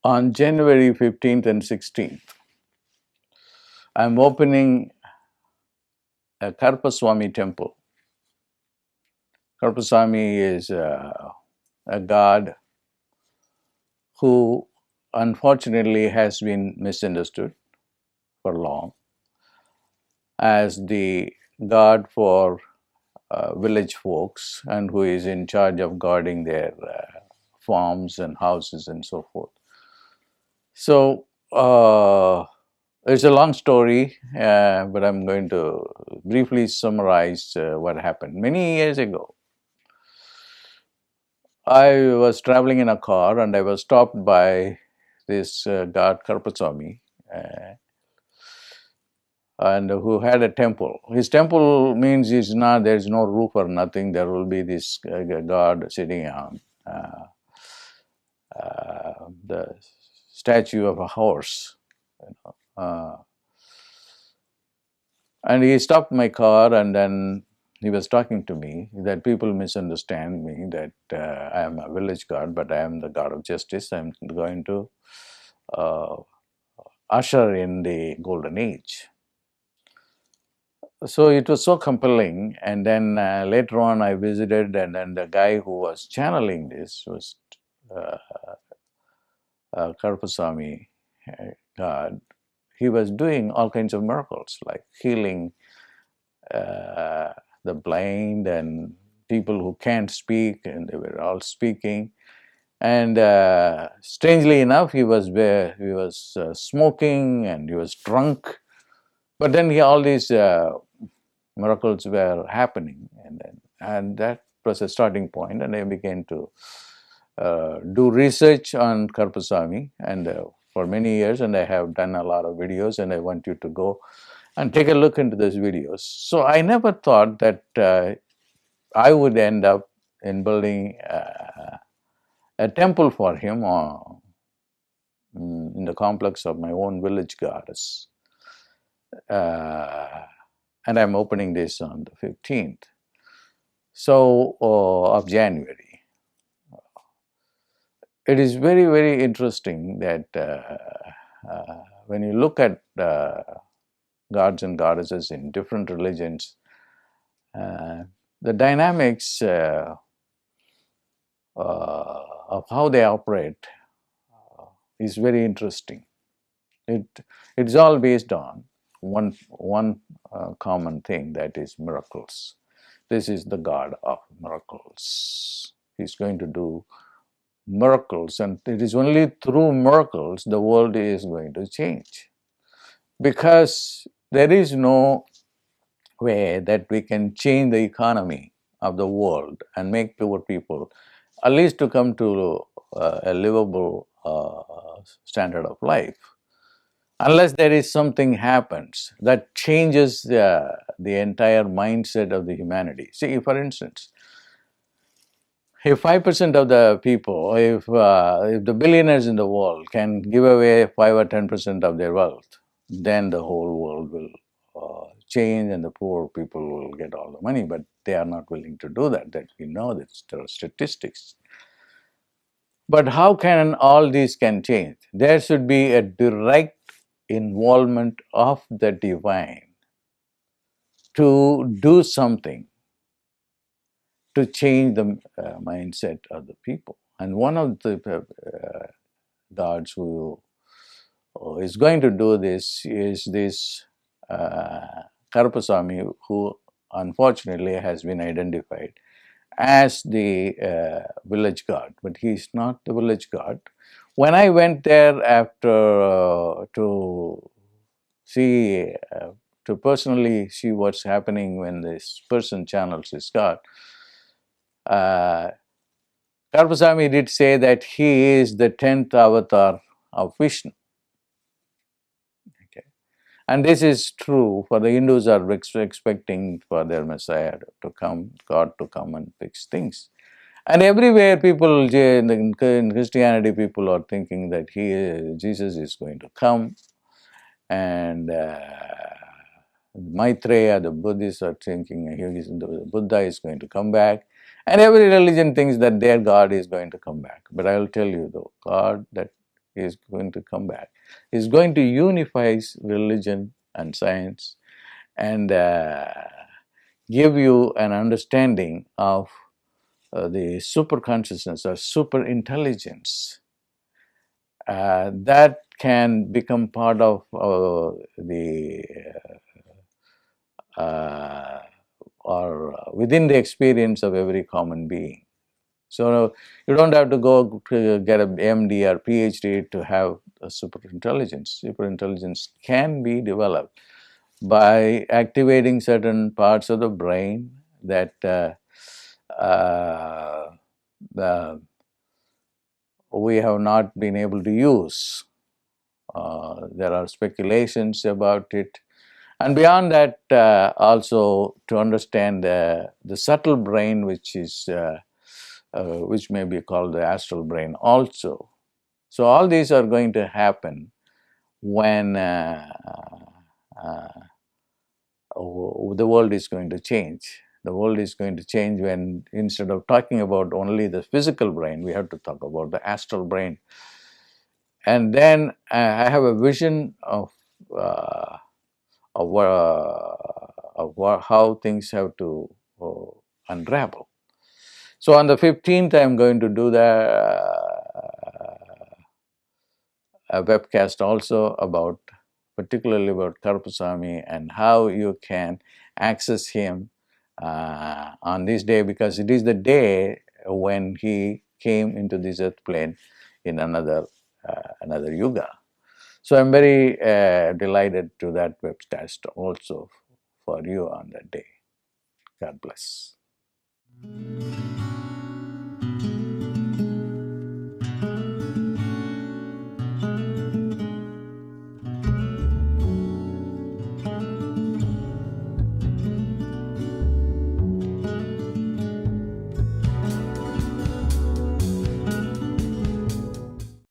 On January 15th and 16th, I'm opening a Karuppaswamy temple. Karuppaswamy is a god who unfortunately has been misunderstood for long as the god for village folks and who is in charge of guarding their farms and houses and so forth. So it's a long story, but I'm going to briefly summarize what happened. Many years ago, I was traveling in a car and I was stopped by this God Karuppaswamy, and who had a temple. His temple means there's no roof or nothing. There will be this God sitting on the statue of a horse. And he stopped my car and then he was talking to me that people misunderstand me, that I am a village god, but I am the god of justice. I'm going to usher in the golden age. So it was so compelling, and then later on I visited, and then the guy who was channeling this was Karuppaswamy God. He was doing all kinds of miracles, like healing the blind and people who can't speak, and they were all speaking. And strangely enough, he was smoking and he was drunk. But then all these miracles were happening, and that was a starting point. And I began to do research on Karuppaswamy, and for many years, and I have done a lot of videos, and I want you to go and take a look into those videos. So I never thought that I would end up in building a temple for him in the complex of my own village goddess. And I'm opening this on the 15th of January. It is very, very interesting that when you look at gods and goddesses in different religions, the dynamics of how they operate is very interesting. It's all based on one common thing, that is miracles. This is the God of miracles. He's going to do miracles, and it is only through miracles the world is going to change, because there is no way that we can change the economy of the world and make poor people at least to come to a livable standard of life, unless there is something happens that changes the entire mindset of the humanity. See, for instance, if 5% of the people, if the billionaires in the world can give away 5 or 10% of their wealth, then the whole world will change and the poor people will get all the money. But they are not willing to do that. That we know that there are statistics. But how can all these can change? There should be a direct involvement of the divine to do something to change the mindset of the people. And one of the gods who is going to do this is this Karuppaswamy, who unfortunately has been identified as the village god, but he is not the village god. When I went there after to see, to personally see what's happening when this person channels his god, Karuppaswamy did say that he is the 10th avatar of Vishnu. Okay. And this is true for the Hindus, are expecting for their Messiah to come, God to come and fix things. And everywhere people, in Christianity, people are thinking that Jesus is going to come, and Maitreya, the Buddhists, are thinking the Buddha is going to come back, and every religion thinks that their God is going to come back. But I will tell you, the God that He is going to come back. He is going to unify religion and science and give you an understanding of the super consciousness or super intelligence that can become part of the or within the experience of every common being. So you don't have to go to get an MD or PhD to have a super intelligence. Super intelligence can be developed by activating certain parts of the brain that we have not been able to use. There are speculations about it. And beyond that, also to understand the subtle brain, which may be called the astral brain also. So all these are going to happen when the world is going to change. The world is going to change when, instead of talking about only the physical brain, we have to talk about the astral brain. And then I have a vision of how things have to unravel. So on the 15th, I'm going to do a webcast also about, particularly about Karuppaswamy and how you can access him on this day, because it is the day when he came into this earth plane in another yuga. So I'm very delighted to that webcast also for you on that day. God bless.